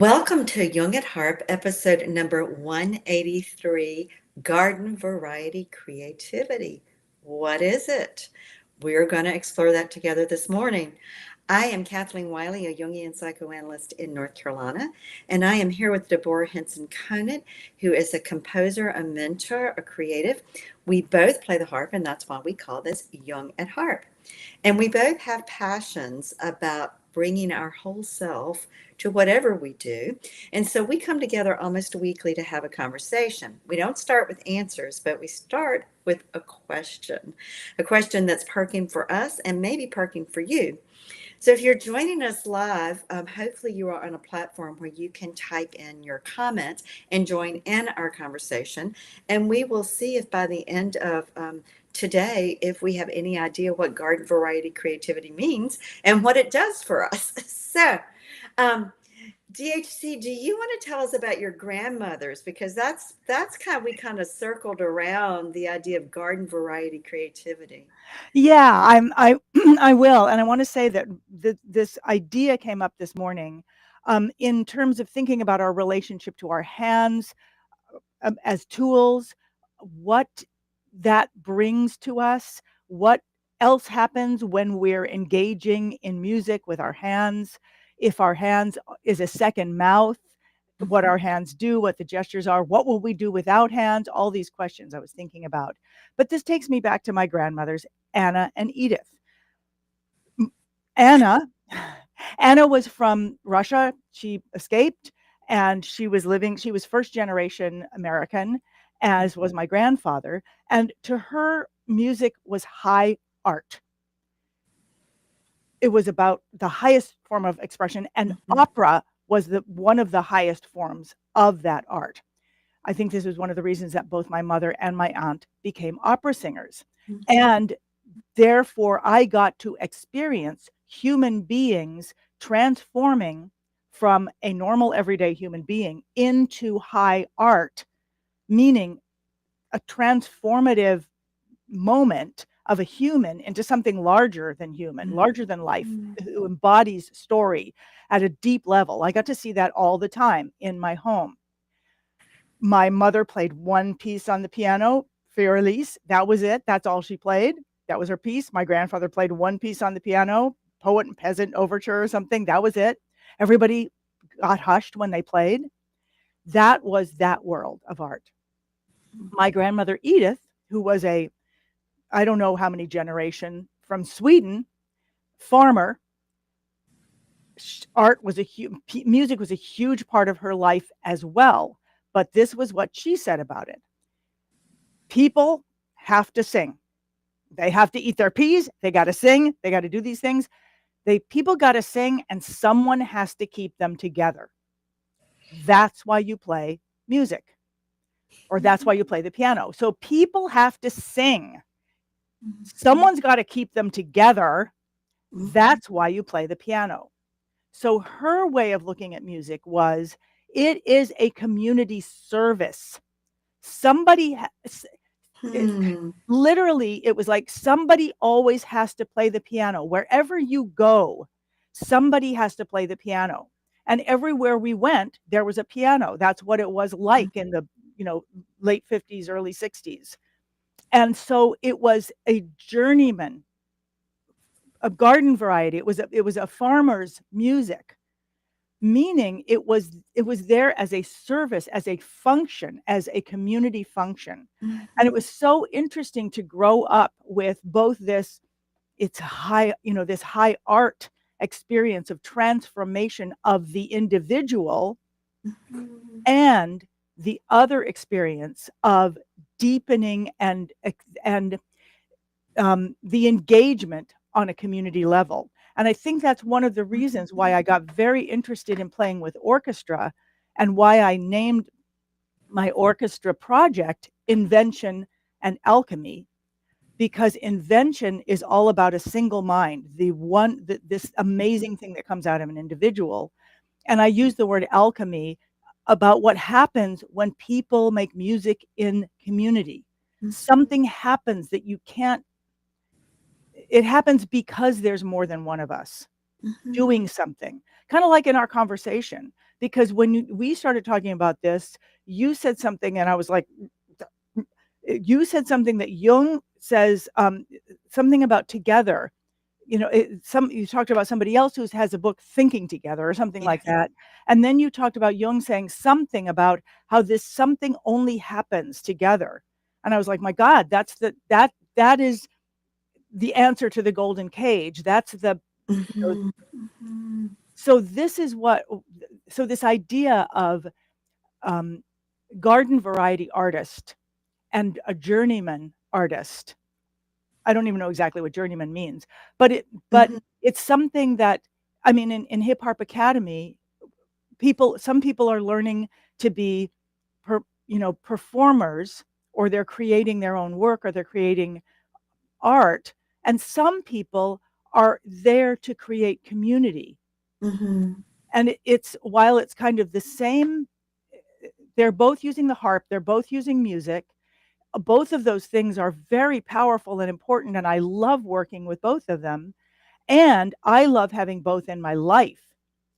Welcome to Young at Harp, episode number 183, Garden Variety Creativity. What is it? We're going to explore that together this morning. I am Kathleen Wiley, a Jungian Psychoanalyst in North Carolina, and I am here with Deborah Henson-Conant, who is a composer, a mentor, a creative. We both play the harp, and that's why we call this Young at Harp. And we both have passions about bringing our whole self to whatever we do. And so we come together almost weekly to have a conversation. We don't start with answers, but we start with a question that's perking for us and maybe perking for you. So if you're joining us live, hopefully you are on a platform where you can type in your comments and join in our conversation. And we will see if by the end of today, if we have any idea what garden variety creativity means and what it does for us. So, DHC, do you want to tell us about your grandmothers? Because that's we kind of circled around the idea of garden variety creativity. Yeah, I I will, and I want to say that this idea came up this morning, in terms of thinking about our relationship to our hands as tools, what that brings to us, what else happens when we're engaging in music with our hands, if our hands is a second mouth, what our hands do, what the gestures are, what will we do without hands, all these questions I was thinking about. But this takes me back to my grandmothers, Anna and Edith. Anna Anna was from Russia. She escaped and she was first generation American, as was my grandfather. And to her, music was high art. It was about the highest form of expression, and opera was one of the highest forms of that art. I think this was one of the reasons that both my mother and my aunt became opera singers. And therefore, I got to experience human beings transforming from a normal, everyday human being into high art, meaning a transformative moment of a human into something larger than human, larger than life, who embodies story at a deep level. I got to see that all the time in my home. My mother played one piece on the piano, Fur-Elise. That was it. That's all she played. That was her piece. My grandfather played one piece on the piano, Poet and Peasant Overture or something. That was it. Everybody got hushed when they played. That was that world of art. My grandmother Edith, who was I don't know how many generation from Sweden, farmer, music was a huge part of her life as well. But this was what she said about it. People have to sing. They have to eat their peas. They got to sing. They got to do these things. People got to sing, and someone has to keep them together. That's why you play music, or that's why you play the piano. So people have to sing. Someone's got to keep them together. That's why you play the piano. So her way of looking at music was, it is a community service. Literally, it was like somebody always has to play the piano. Wherever you go, somebody has to play the piano. And everywhere we went, there was a piano. That's what it was like in the late 50s, early 60s. And so it was a journeyman, a garden variety. It was a farmer's music, meaning it was there as a service, as a function, as a community function. And it was so interesting to grow up with both this high art experience of transformation of the individual, and the other experience of deepening and the engagement on a community level. And I think that's one of the reasons why I got very interested in playing with orchestra, and why I named my orchestra project Invention and Alchemy, because invention is all about a single mind, this amazing thing that comes out of an individual. And I use the word alchemy about what happens when people make music in community. Something happens that you can't, it happens because there's more than one of us doing something, kind of like in our conversation. because when we started talking about this, you said something, and I was like, you said something that Jung says, something about together. You talked about somebody else who has a book, Thinking Together, or something like Yes. that. And then you talked about Jung saying something about how this something only happens together. And I was like, my God, that is the answer to the golden cage. That's the, Mhm. Mhm. so this is what, so this idea of um, garden variety artist and a journeyman artist. I don't even know exactly what journeyman means, but Mhm. it's something that, I mean, in Hip Hop Academy, some people are learning to be performers, or they're creating their own work, or they're creating art, and some people are there to create community. Mhm. And it's, while it's kind of the same, they're both using the harp, they're both using music. Both of those things are very powerful and important, and I love working with both of them. And I love having both in my life.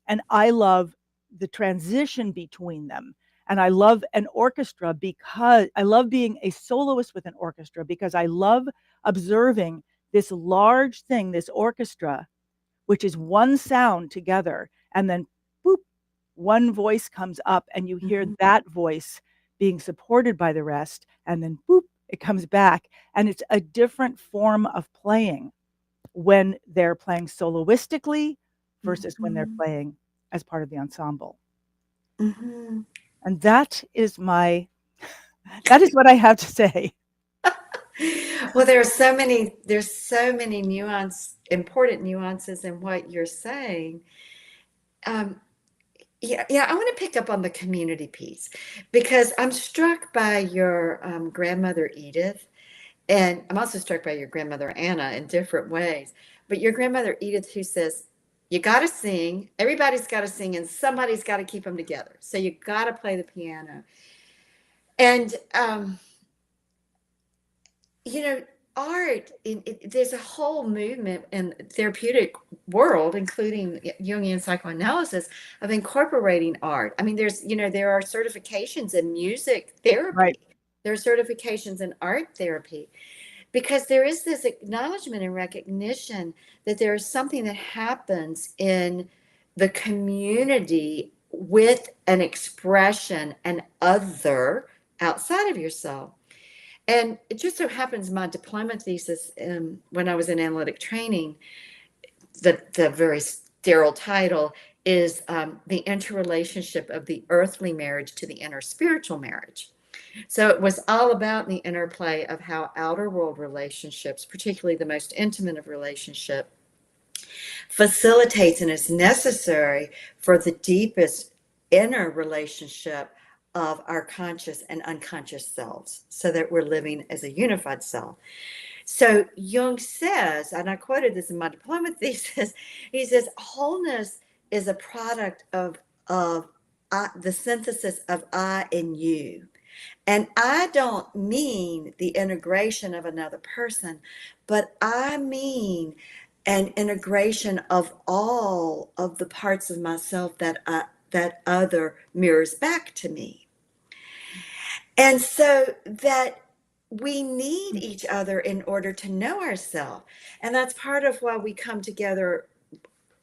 And I love the transition between them. And I love an orchestra, because I love being a soloist with an orchestra, because I love observing this large thing, this orchestra, which is one sound together. And then, boop, one voice comes up, and you hear Mhm. that voice being supported by the rest. And then, boop, it comes back. And it's a different form of playing when they're playing soloistically versus when they're Mhm. playing as part of the ensemble. Mhm. And that is what I have to say. Well, there's so many important nuances in what you're saying. Um, yeah, I want to pick up on the community piece because I'm struck by your grandmother Edith, and I'm also struck by your grandmother Anna in different ways. But your grandmother Edith, who says, you got to sing, everybody's got to sing, and somebody's got to keep them together. So you got to play the piano. And you know, art, there's a whole movement in therapeutic world, including Jungian psychoanalysis, of incorporating art. I mean, there are certifications in music Right. therapy. There are certifications in art therapy because there is this acknowledgement and recognition that there is something that happens in the community with an expression and other outside of yourself. And it just so happens my diploma thesis, when I was in analytic training, the very sterile title is the interrelationship of the earthly marriage to the inner spiritual marriage. So it was all about the interplay of how outer world relationships, particularly the most intimate of relationship, facilitates and is necessary for the deepest inner relationship of our conscious and unconscious selves, so that we're living as a unified self. So Jung says, and I quoted this in my diploma thesis, he says, wholeness is a product of the synthesis of I and you. And I don't mean the integration of another person, but I mean an integration of all of the parts of myself that other mirrors back to me. And so that we need each other in order to know ourselves. And that's part of why we come together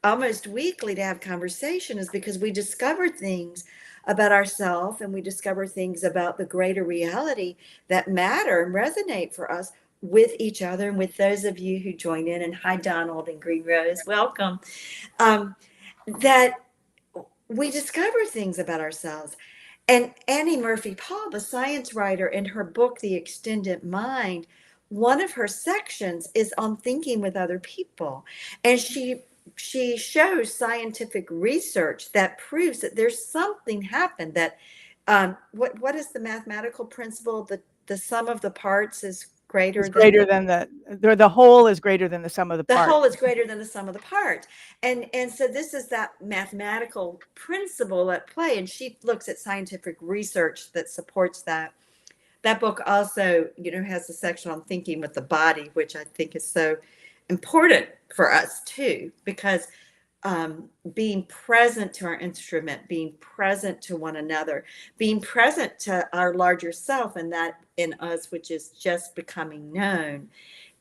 almost weekly to have conversation, is because we discover things about ourselves, and we discover things about the greater reality that matter and resonate for us with each other and with those of you who join in. And hi, Donald and Green Rose, welcome. Um, that we discover things about ourselves. And Annie Murphy Paul, the science writer, in her book, The Extended Mind, one of her sections is on thinking with other people. And she shows scientific research that proves that there's something happened, that what is the mathematical principle? The sum of the parts is Is greater than greater than the whole is greater than the sum of the the parts. whole is greater than the sum of the parts. And so this is that mathematical principle at play. And she looks at scientific research that supports that. That book also, has a section on thinking with the body, which I think is so important for us too, because being present to our instrument, being present to one another, being present to our larger self, and that in us, which is just becoming known,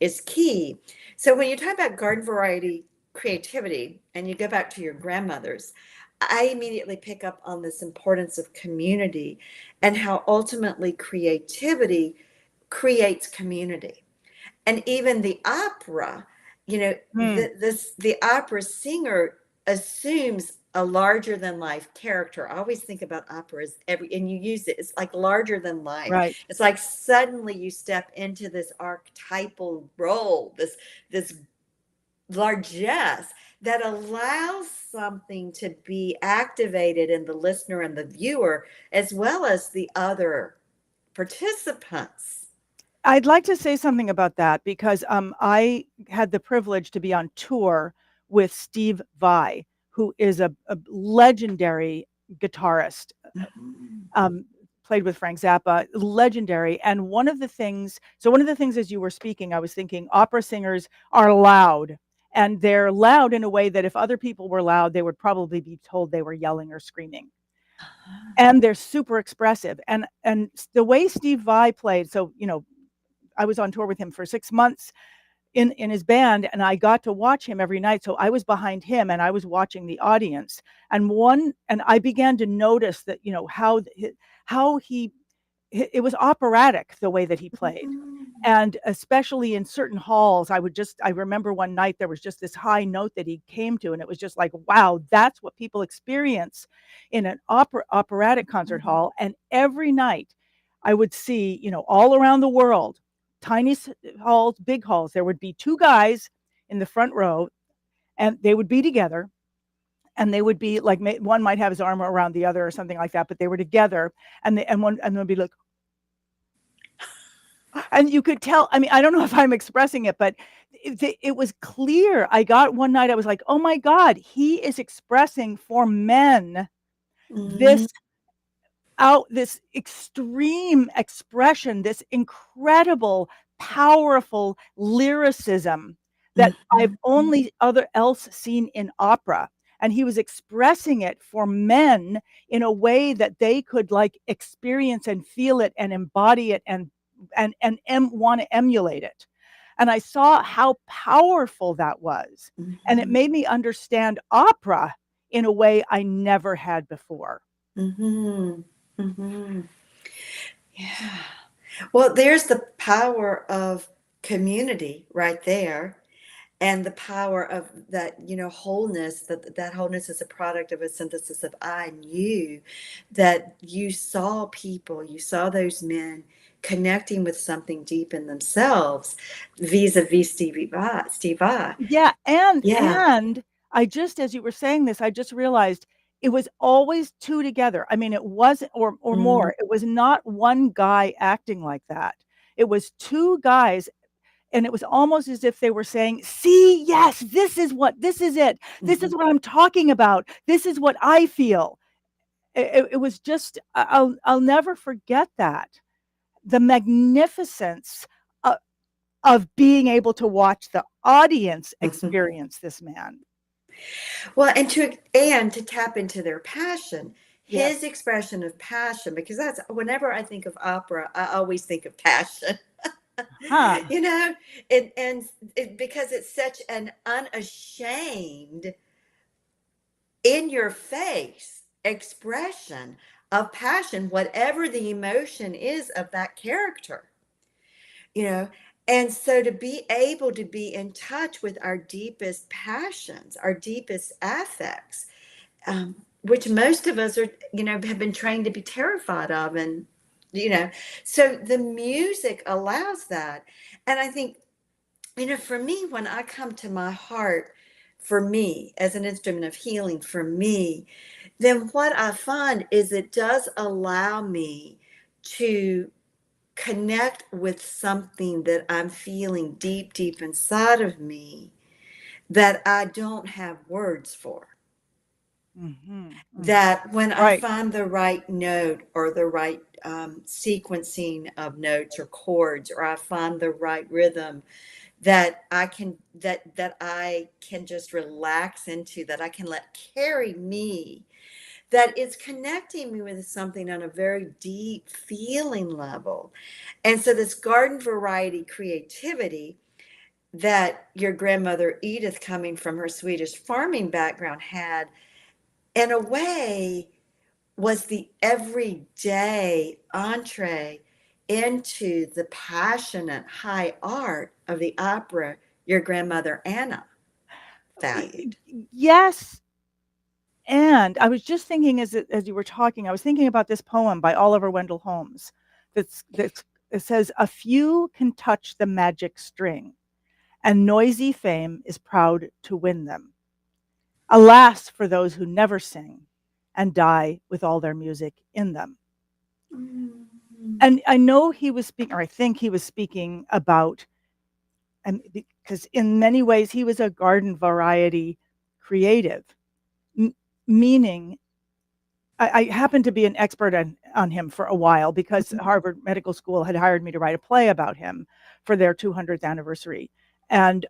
is key. So when you talk about garden variety creativity and you go back to your grandmothers, I immediately pick up on this importance of community and how ultimately creativity creates community. And even the opera, the opera singer assumes a larger than life character. I always think about opera as and you use it, it's like larger than life. Right. It's like suddenly you step into this archetypal role, this largesse that allows something to be activated in the listener and the viewer, as well as the other participants. I'd like to say something about that because I had the privilege to be on tour with Steve Vai, who is a legendary guitarist, Mhm. played with Frank Zappa, legendary. And one of the things as you were speaking, I was thinking opera singers are loud. And they're loud in a way that if other people were loud, they would probably be told they were yelling or screaming. And they're super expressive. And the way Steve Vai played, so I was on tour with him for 6 months in his band, and I got to watch him every night. So I was behind him and I was watching the audience. And I began to notice that, how he it was operatic the way that he played. Mhm. And especially in certain halls, I remember one night there was just this high note that he came to, and it was just like, wow, that's what people experience in an operatic concert hall. And every night I would see, all around the world, tiny halls, big halls, there would be two guys in the front row, and they would be together, and they would be like, one might have his arm around the other or something like that, but they were together, and they'd be like, and you could tell. I mean, I don't know if I'm expressing it, but it was clear. I got one night, I was like, oh my God, he is expressing for men Mhm. this this extreme expression, this incredible, powerful lyricism that I've Mhm. only other else seen in opera. And he was expressing it for men in a way that they could like experience and feel it and embody it and want to emulate it. And I saw how powerful that was. And it Mhm. made me understand opera in a way I never had before. Mhm. Mhm. Yeah. Well, there's the power of community right there, and the power of that, wholeness, that wholeness is a product of a synthesis of I and you, that you saw those men connecting with something deep in themselves, vis-a-vis Steve Vai. Yeah, Yeah. and I just as you were saying this, I just realized it was always 2 together. I mean, it wasn't or Mm, more. It was not one guy acting like that. It was 2 guys, and it was almost as if they were saying, "See, yes, this is it. This is mhm, what I'm talking about. This is what I feel." It was just I'll never forget that. The magnificence of being able to watch the audience mhm. experience this man. Well, and to tap into their passion, his Yes. expression of passion, because that's whenever I think of opera, I always think of passion. Huh. you know, because it's such an unashamed, in your face expression of passion, whatever the emotion is of that character, you know. And so to be able to be in touch with our deepest passions, our deepest affects, which most of us are, have been trained to be terrified of. And, so the music allows that. And I think, for me, when I come to my heart, for me, as an instrument of healing for me, then what I find is it does allow me to connect with something that I'm feeling deep, deep inside of me that I don't have words for. Mhm, mhm. That when I Right. find the right note or the right sequencing of notes or chords, or I find the right rhythm, that I can just relax into, that I can let carry me, that is connecting me with something on a very deep feeling level. And so this garden variety creativity that your grandmother Edith, coming from her Swedish farming background, had, in a way, was the everyday entree into the passionate high art of the opera your grandmother Anna valued. Yes, and I was just thinking as you were talking, I was thinking about this poem by Oliver Wendell Holmes that's it says, "A few can touch the magic string, and noisy fame is proud to win them. Alas for those who never sing and die with all their music in them." Mm. And I know he was speaking, or I think he was speaking about, and because in many ways he was a garden variety creative, meaning I happened to be an expert on him for a while because Harvard Medical School had hired me to write a play about him for their 200th anniversary. And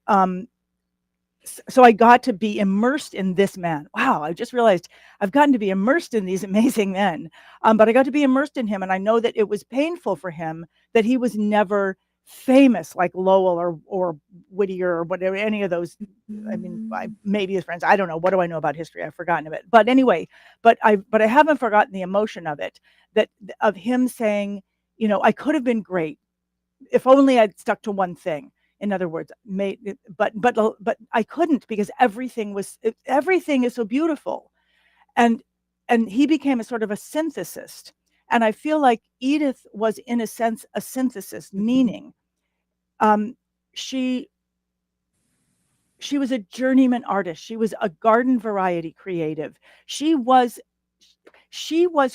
so I got to be immersed in this man. Wow, I just realized I've gotten to be immersed in these amazing men. But I got to be immersed in him, and I know that it was painful for him that he was never famous like Lowell or Whittier or whatever, any of those. I mean, maybe his friends. I don't know. What do I know about history? I've forgotten of it. But anyway, but I haven't forgotten the emotion of it. That of him saying, I could have been great if only I'd stuck to one thing. In other words, but I couldn't, because everything is so beautiful, and he became a sort of a synthesist, and I feel like Edith was in a sense a synthesis, meaning um, she she was a journeyman artist. She was a garden variety creative. She was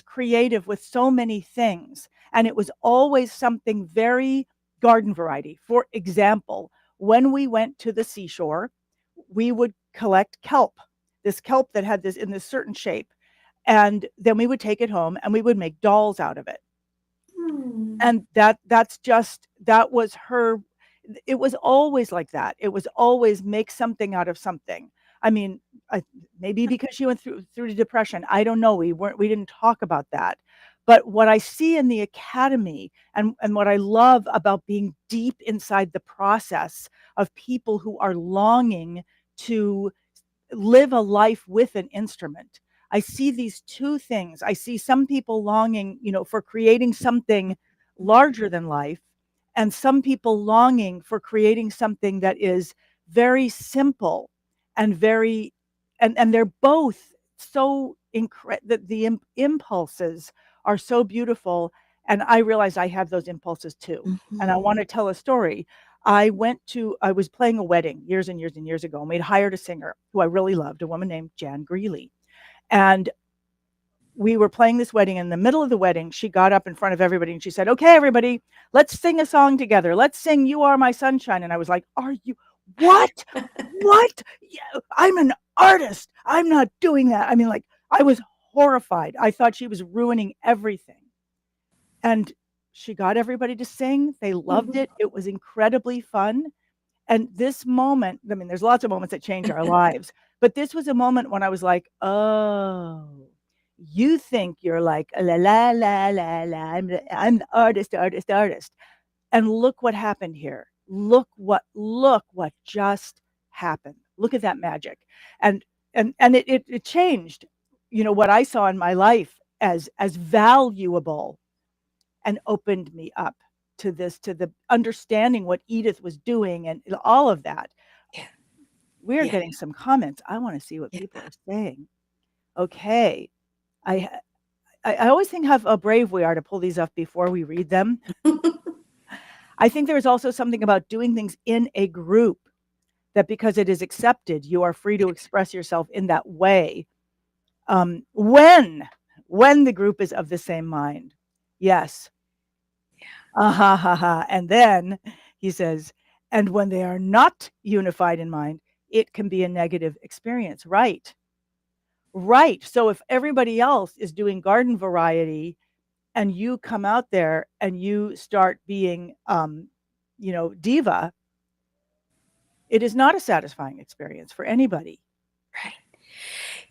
creative with so many things, and it was always something very garden variety. For example, when we went to the seashore, we would collect kelp, this kelp that had this in this certain shape, and then we would take it home and we would make dolls out of it. Mm. And that was her. It was always like that. It was always make something out of something. I mean, maybe because she went through the depression, I don't know. We didn't talk about that. But what I see in the academy, and what I love about being deep inside the process of people who are longing to live a life with an instrument. I see these two things. I see some people longing, for creating something larger than life, and some people longing for creating something that is very simple and very, and they're both so incredible. The impulses are so beautiful, and I realize I have those impulses too. And I Mhm. want to tell a story. I was playing a wedding years and years and years ago, and we'd hired a singer who I really loved, a woman named Jan Greeley. And we were playing this wedding. In the middle of the wedding, she got up in front of everybody and she said, "Okay, everybody, let's sing a song together. Let's sing 'You Are My Sunshine.'" And I was like, "Are you, what? What? Yeah, I'm an artist. I'm not doing that." I mean, like, I was horrified. I thought she was ruining everything. And she got everybody to sing. They loved it. It was incredibly fun. And this moment, I mean, there's lots of moments that change our lives, but this was a moment when I was like, "Oh, you think you're like la la la la la. I'm the artist, artist, artist." And look what happened here. Look what just happened. Look at that magic. And it changed, what I saw in my life as valuable, and opened me up to the understanding what Edith was doing and all of that. Yeah, We're yeah, getting some comments. I want to see what people yeah. are saying. Okay. I I always think how brave we are to pull these up before we read them. I think there is also something about doing things in a group, that because it is accepted, you are free to express yourself in that way. When the group is of the same mind. Yes. Ha ha ha. And then he says, and when they are not unified in mind, it can be a negative experience. Right. Right. So if everybody else is doing garden variety and you come out there and you start being, diva, it is not a satisfying experience for anybody. Right.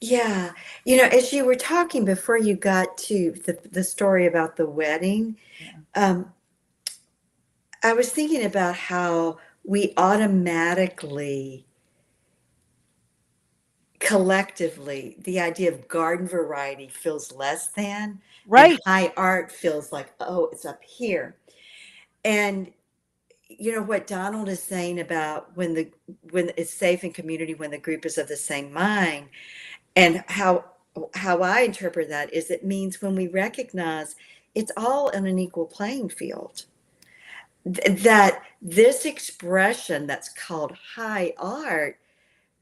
Yeah. You know, as you were talking before you got to the story about the wedding, Yeah. um, I was thinking about how we automatically, collectively, the idea of garden variety feels less than, and Right. high art feels like, oh, it's up here. And you know what Donald is saying about when it's safe in community when the group is of the same mind, and how I interpret that is it means when we recognize it's all on an equal playing field. That this expression that's called high art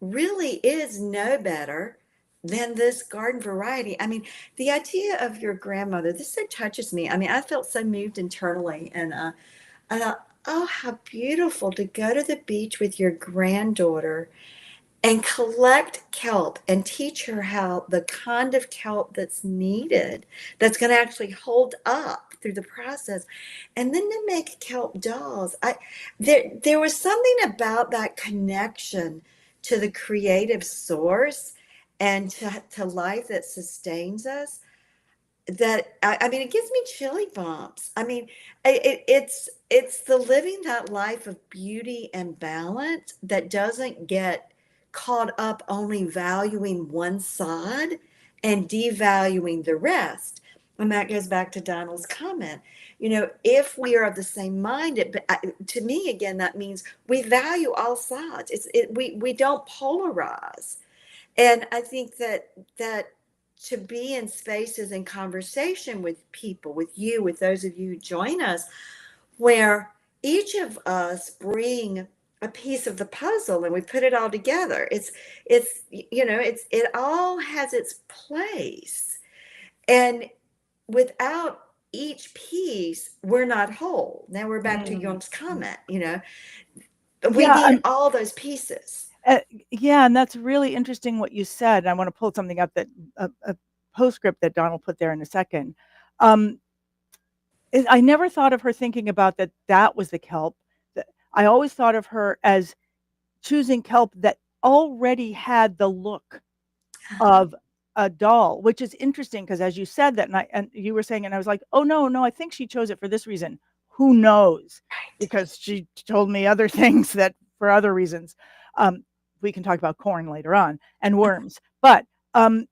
really is no better than this garden variety. I mean, the idea of your grandmother, this so touches me. I mean, I felt so moved internally, and I thought, oh, how beautiful to go to the beach with your granddaughter and collect kelp and teach her how the kind of kelp that's needed, that's going to actually hold up through the process, and then to make kelp dolls. There was something about that connection to the creative source and to life that sustains us, that I mean, it gives me chilly bumps. I mean, it's the living that life of beauty and balance that doesn't get caught up only valuing one side and devaluing the rest. And that goes back to Donald's comment. You know, if we are of the same mind, to me, again, that means we value all sides. We don't polarize. And I think that to be in spaces and conversation with people, with you, with those of you who join us, where each of us bring a piece of the puzzle and we put it all together. It's you know, it all has its place. And without each piece, we're not whole. Now we're back to Mm. Jung's comment, you know, we Yeah, need all those pieces. yeah, and that's really interesting what you said. I want to pull something up that a postscript that Donald put there in a second. Um, I never thought of her thinking about that. That was the kelp. I always thought of her as choosing kelp that already had the look of a doll, which is interesting because as you said that, and you were saying, and I was like, oh no, no, I think she chose it for this reason. Who knows? Right. Because she told me other things that for other reasons. Um, we can talk about corn later on and worms, um,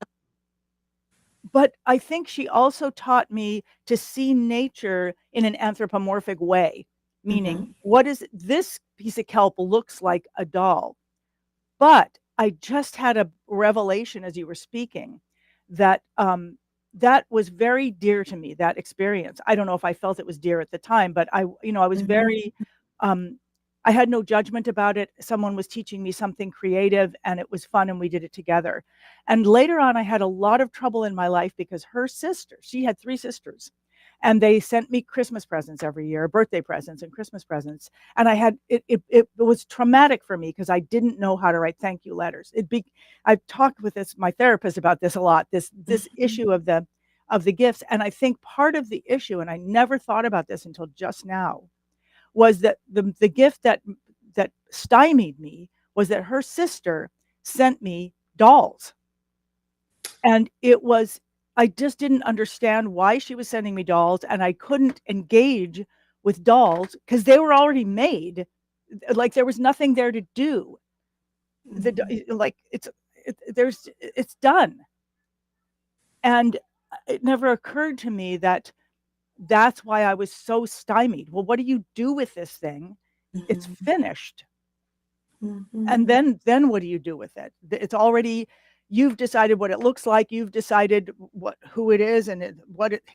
but I think she also taught me to see nature in an anthropomorphic way, meaning Mm-hmm. what is this piece of kelp looks like a doll. But I just had a revelation as you were speaking that that was very dear to me, that experience. I don't know if I felt it was dear at the time, but I was Mm-hmm. very um, I had no judgment about it. Someone was teaching me something creative and it was fun and we did it together. And later on I had a lot of trouble in my life because her sister, she had three sisters, and they sent me Christmas presents every year, birthday presents and Christmas presents. And I had it was traumatic for me because I didn't know how to write thank you letters. I've talked with my therapist about this a lot, this Mm-hmm. issue of the gifts. And I think part of the issue, and I never thought about this until just now, was that the gift that stymied me was that her sister sent me dolls. And it was, I just didn't understand why she was sending me dolls, and I couldn't engage with dolls because they were already made. Like there was nothing there to do. Mm-hmm. Like it's done. And it never occurred to me that that's why I was so stymied. Well, what do you do with this thing? It's Mm-hmm. finished. And Mm-hmm. then what do you do with it? It's already, you've decided what it looks like, you've decided who it is, and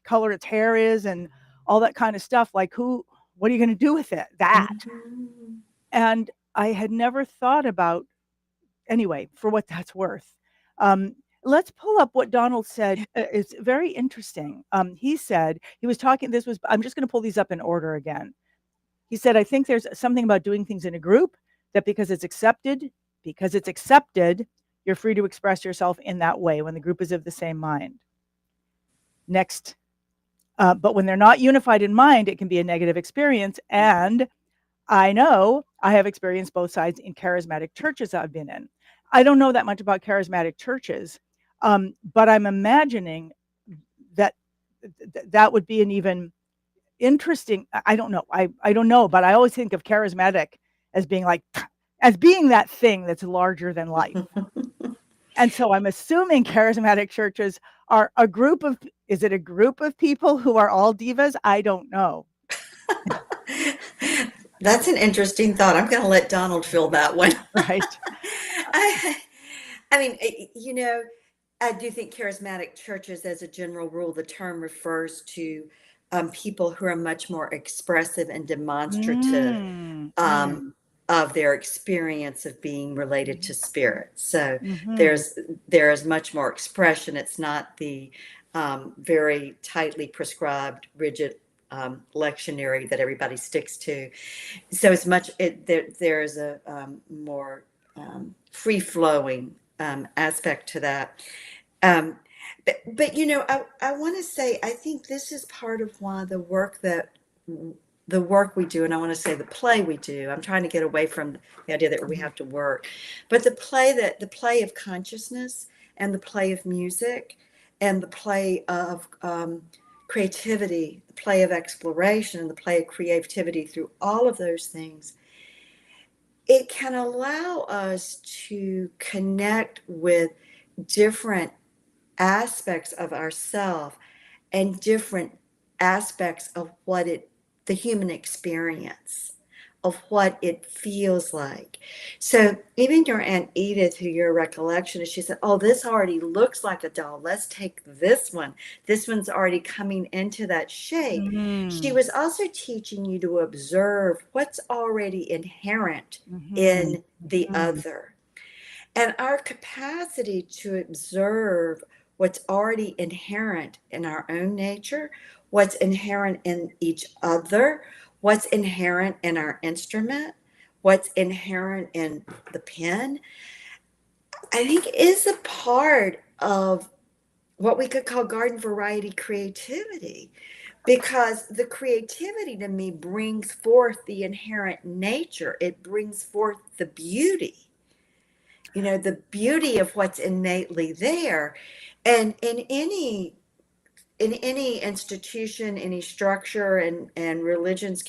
color its hair is, and all that kind of stuff. Like what are you going to do with that? Mm-hmm. And I had never thought about, anyway, for what that's worth. um, let's pull up what Donald said. It's very interesting. He said, he was talking, I'm just going to pull these up in order again. He said, I think there's something about doing things in a group that because it's accepted, you're free to express yourself in that way when the group is of the same mind. Next, but when they're not unified in mind, it can be a negative experience. And I know I have experienced both sides in charismatic churches I've been in. I don't know that much about charismatic churches, but I'm imagining that that would be an even interesting. I don't know. I don't know, but I always think of charismatic as being like as being that thing that's larger than life. And so I'm assuming charismatic churches are a group of, is it a group of people who are all divas? I don't know. That's an interesting thought. I'm going to let Donald fill that one. Right. I, I mean, I do think charismatic churches, as a general rule, the term refers to people who are much more expressive and demonstrative of their experience of being related to spirit. So there is much more expression. It's not the very tightly prescribed, rigid lectionary that everybody sticks to. So it's much. There is a more free flowing aspect to that. Um, but I want to say, I think this is part of why the work we do, and I want to say the play we do. I'm trying to get away from the idea that we have to work, but the play of consciousness and the play of music and the play of creativity, the play of exploration and the play of creativity, through all of those things, it can allow us to connect with different aspects of ourself and different aspects of the human experience, of what it feels like. So even your Aunt Edith, who your recollection is, she said, oh, this already looks like a doll. Let's take this one. This one's already coming into that shape. She was also teaching you to observe what's already inherent in the other. And our capacity to observe what's already inherent in our own nature, what's inherent in each other, what's inherent in our instrument, what's inherent in the pen, I think is a part of what we could call garden variety creativity. Because the creativity to me brings forth the inherent nature, it brings forth the beauty. The beauty of what's innately there. And in any institution, any structure, and religious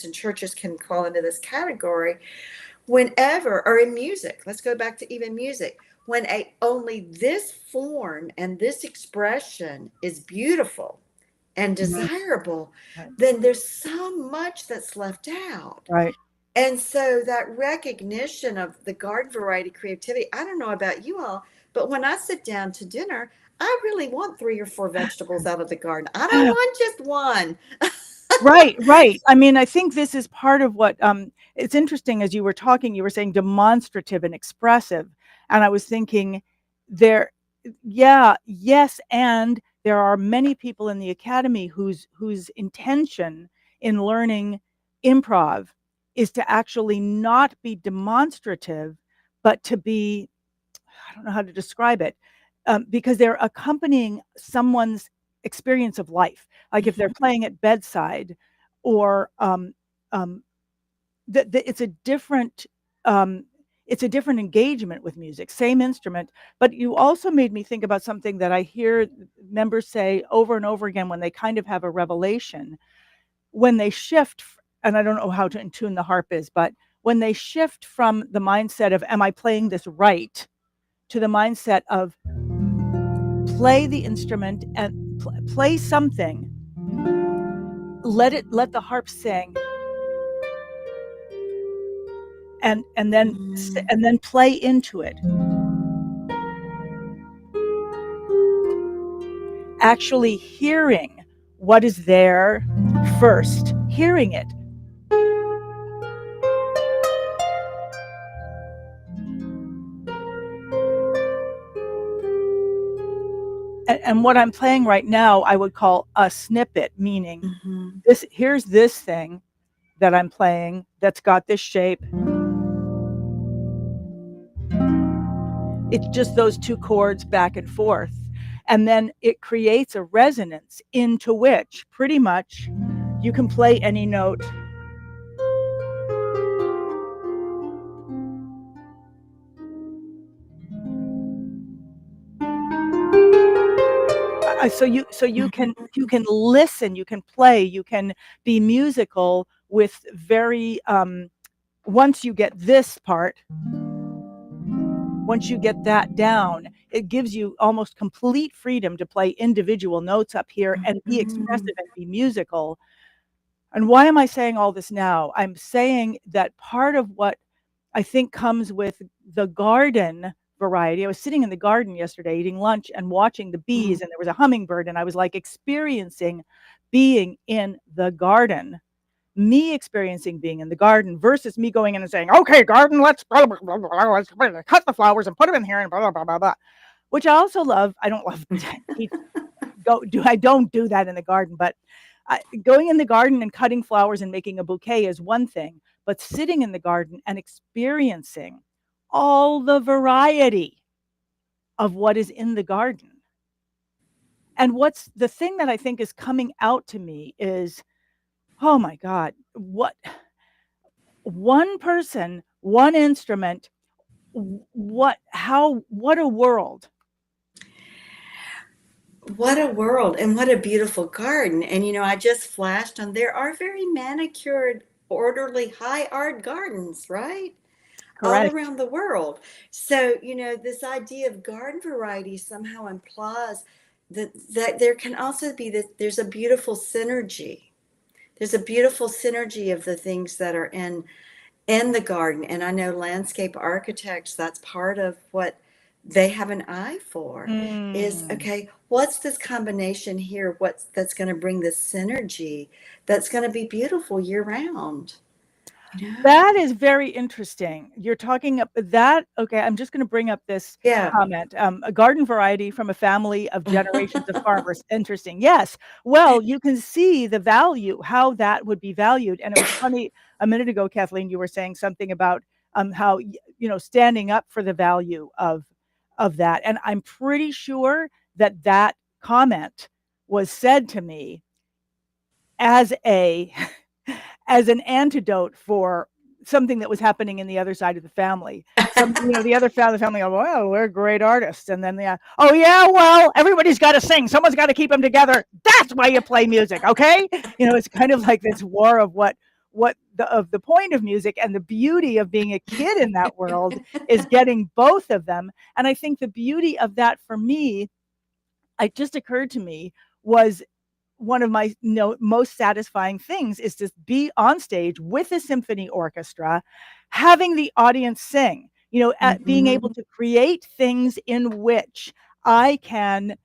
and churches can fall into this category, whenever, or in music, let's go back to even music, when only this form and this expression is beautiful and desirable, then there's so much that's left out. Right. And so that recognition of the garden variety creativity, I don't know about you all, but when I sit down to dinner, I really want 3 or 4 vegetables out of the garden. I don't want just one. Right. I mean, I think this is part of what, it's interesting, as you were talking, you were saying demonstrative and expressive. And I was thinking yes. And there are many people in the academy whose intention in learning improv is to actually not be demonstrative, but to be, I don't know how to describe it, because they're accompanying someone's experience of life. Like if they're playing at bedside, or it's a different engagement with music, same instrument. But you also made me think about something that I hear members say over and over again when they kind of have a revelation, when they shift, and I don't know how to tune the harp is, but when they shift from the mindset of, am I playing this right, to the mindset of play the instrument and play something, let the harp sing, and then play into it. Actually hearing what is there first, hearing it. And what I'm playing right now, I would call a snippet, meaning here's this thing that I'm playing that's got this shape. It's just those 2 chords back and forth. And then it creates a resonance into which pretty much you can play any note So you can listen, you can play, you can be musical with very once you get this part, once you get that down, it gives you almost complete freedom to play individual notes up here and be Mhm. expressive and be musical. And why am I saying all this now? I'm saying that part of what I think comes with the garden variety. I was sitting in the garden yesterday eating lunch and watching the bees, and there was a hummingbird, and I was like experiencing being in the garden. Me experiencing being in the garden versus me going in and saying, "Okay, garden, let's blah, blah, blah, blah, let's cut the flowers and put them in here and blah blah blah blah blah," which I also love. I don't love I don't do that in the garden, but going in the garden and cutting flowers and making a bouquet is one thing, but sitting in the garden and experiencing all the variety of what is in the garden. And what's the thing that I think is coming out to me is, oh my God, what one person, one instrument, what a world. What a world and what a beautiful garden. And I just flashed on there are very manicured, orderly, high art gardens, right? All Correct. around the world. So, this idea of garden variety somehow implies that there can also be that there's a beautiful synergy. There's a beautiful synergy of the things that are in the garden. And I know landscape architects, that's part of what they have an eye for is, Mm. okay, what's this combination here? That's going to bring this synergy that's going to be beautiful year round, you know? That is very interesting. You're talking that. Okay, I'm just going to bring up this Yeah. comment. A garden variety from a family of generations of farmers. Interesting. Yes. Well, you can see the value, how that would be valued. And it was funny a minute ago, Kathleen, you were saying something about how standing up for the value of that. And I'm pretty sure that that comment was said to me as a as an antidote for something that was happening in the other side of the family. The other side of the family, go, well, we're great artists. And then oh yeah, well, everybody's got to sing. Someone's got to keep them together. That's why you play music. Okay. It's kind of like this war of the point of music, and the beauty of being a kid in that world is getting both of them. And I think the beauty of that for me, it just occurred to me, was one of my most satisfying things is to be on stage with a symphony orchestra, having the audience sing, at being able Mhm. to create things in which I can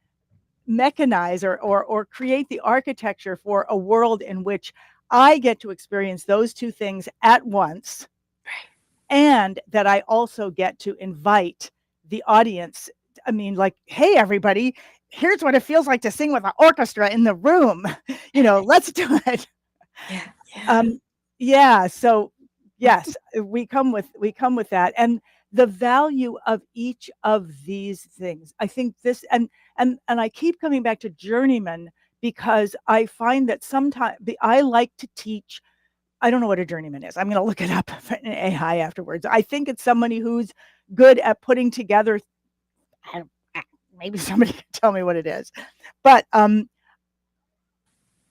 mechanize or create the architecture for a world in which I get to experience those two things at once, and that I also get to invite the audience. I mean, like, hey, everybody, here's what it feels like to sing with an orchestra in the room. Let's do it. Yeah, yeah. Um, yeah. So yes, we come with that, and the value of each of these things. I think this, and I keep coming back to Journeyman because I find that sometimes I like to teach. I don't know what a journeyman is. I'm going to look it up in AI afterwards. I think it's somebody who's good at putting together. I don't, maybe somebody can tell me what it is, but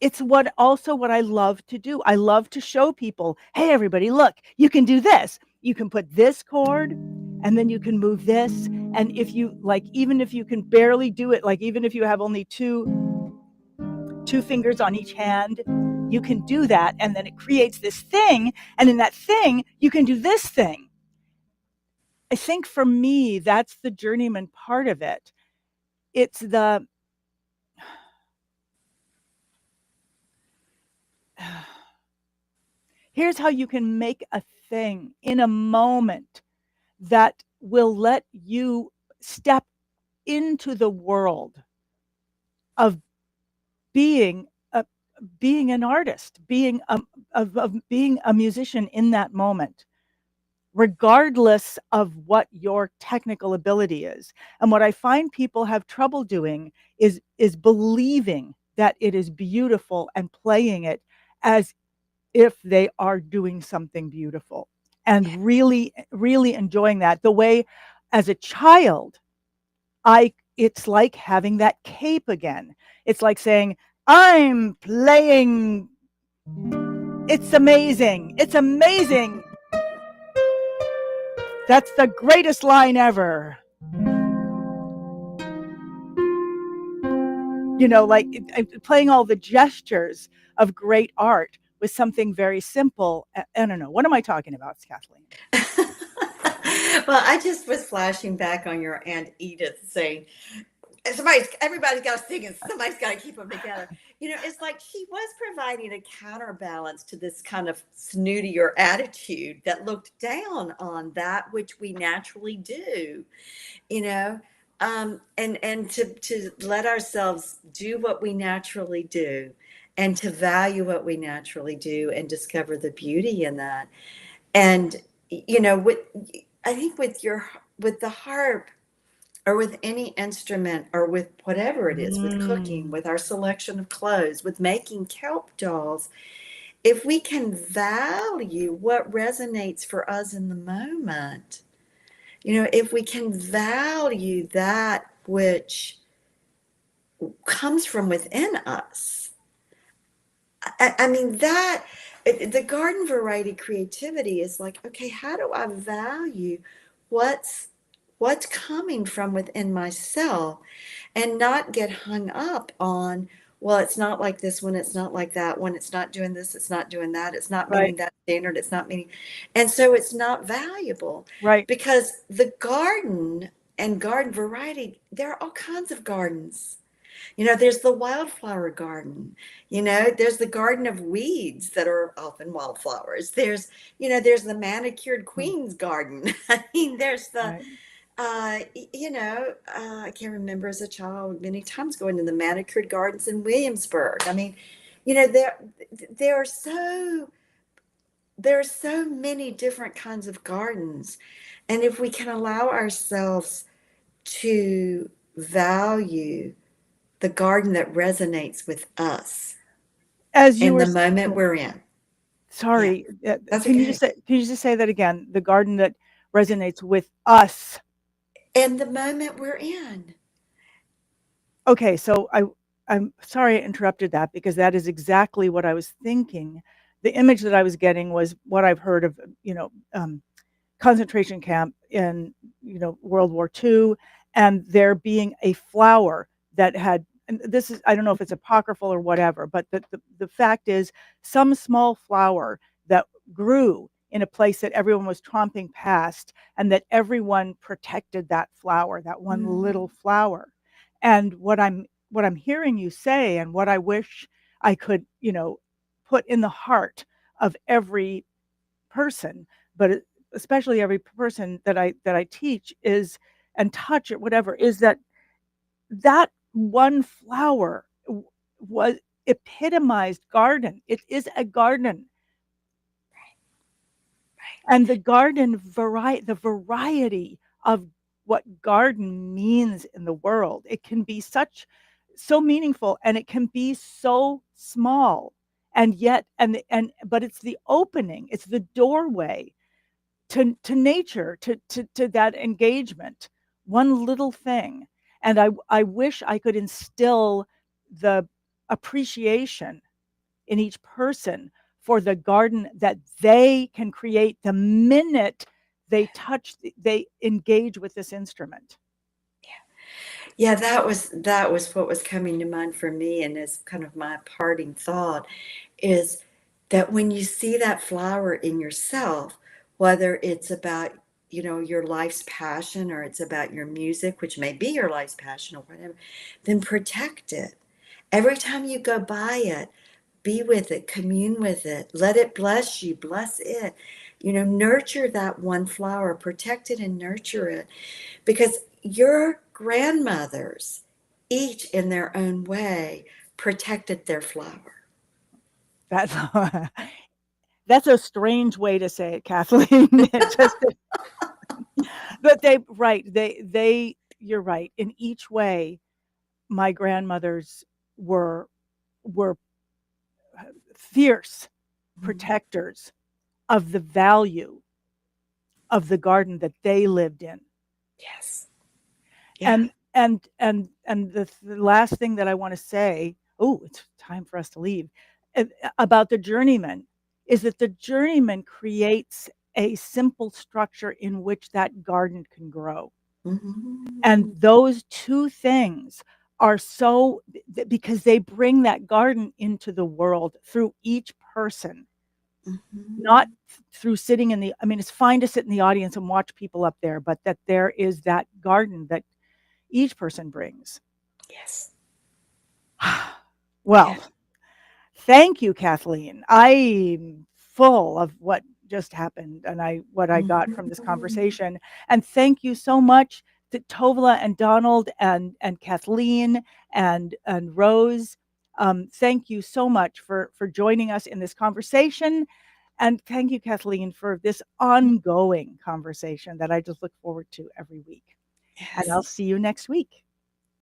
it's what I love to do. I love to show people, hey, everybody, look, you can do this. You can put this chord, and then you can move this. And if you like, even if you can barely do it, like even if you have only two fingers on each hand, you can do that, and then it creates this thing, and in that thing you can do this thing. I think for me that's the journeyman part of it. It's the here's how you can make a thing in a moment that will let you step into the world of being a, being an artist, of being a musician in that moment, regardless of what your technical ability is. And what I find people have trouble doing is believing that it is beautiful and playing it as if they are doing something beautiful, and really really enjoying that. The way as a child I it's like having that cape again. It's like saying, I'm playing. It's amazing. It's amazing. That's the greatest line ever. Like playing all the gestures of great art with something very simple. I don't know. What am I talking about, Kathleen? Well, I just was flashing back on your Aunt Edith saying, everybody's got to sing and somebody's got to keep them together. It's like she was providing a counterbalance to this kind of snootier attitude that looked down on that which we naturally do, and to let ourselves do what we naturally do, and to value what we naturally do and discover the beauty in that. And with I think with the harp, or with any instrument, or with whatever it is, with cooking, with our selection of clothes, with making kelp dolls, if we can value what resonates for us in the moment, if we can value that which comes from within us, I mean, the garden variety creativity is like, okay, how do I value what's coming from within myself, and not get hung up on, well, it's not like this when it's not like that, when it's not doing this, it's not doing that, it's not Right. meeting that standard, it's not meeting, and so it's not valuable. Right. Because the garden and garden variety, there are all kinds of gardens. There's the wildflower garden. There's the garden of weeds that are often wildflowers. There's the manicured queen's garden. I mean, there's the, Right. I can remember as a child many times going to the manicured gardens in Williamsburg. I mean, there are so many different kinds of gardens. And if we can allow ourselves to value the garden that resonates with us As you in were the moment we're in. Yeah, Sorry, that's can you just okay. say that again? The garden that resonates with us. In the moment we're in. Okay, so I'm sorry I interrupted that, because that is exactly what I was thinking. The image that I was getting was what I've heard of, concentration camp in, World War II, and there being a flower that had, and this is, I don't know if it's apocryphal or whatever, but the fact is, some small flower that grew in a place that everyone was tromping past, and that everyone protected that flower, that one little flower. And what I'm hearing you say, and what I wish I could, put in the heart of every person, but especially every person that I teach, is, and touch it, whatever, is that one flower was epitomized garden. It is a garden. And the variety of what garden means in the world, it can be so meaningful, and it can be so small, and yet, but it's the opening, it's the doorway to nature, to that engagement, one little thing. And I wish I could instill the appreciation in each person for the garden that they can create the minute they engage with this instrument. Yeah, that was what was coming to mind for me, and as kind of my parting thought is that when you see that flower in yourself, whether it's about, your life's passion, or it's about your music, which may be your life's passion or whatever, then protect it. Every time you go by it, be with it, commune with it, let it bless you, bless it. Nurture that one flower, protect it and nurture it, because your grandmothers, each in their own way, protected their flower. That that's a strange way to say it, Kathleen. It just, but you're right. In each way, my grandmothers were fierce protectors of the value of the garden that they lived in. Yes. Yeah. And the last thing that I want to say, oh, it's time for us to leave, about the journeyman, is that the journeyman creates a simple structure in which that garden can grow. And Mhm. those two things are so, because they bring that garden into the world through each person, not Mhm. through sitting in the, I mean, it's fine to sit in the audience and watch people up there, but that there is that garden that each person brings. Yes. Yeah. Well, thank you, Kathleen. I'm full of what just happened and what I got from this Mhm. conversation. And thank you so much to Tovla and Donald and Kathleen and Rose. Thank you so much for joining us in this conversation. And thank you, Kathleen, for this ongoing conversation that I just look forward to every week. And Yes. I'll see you next week.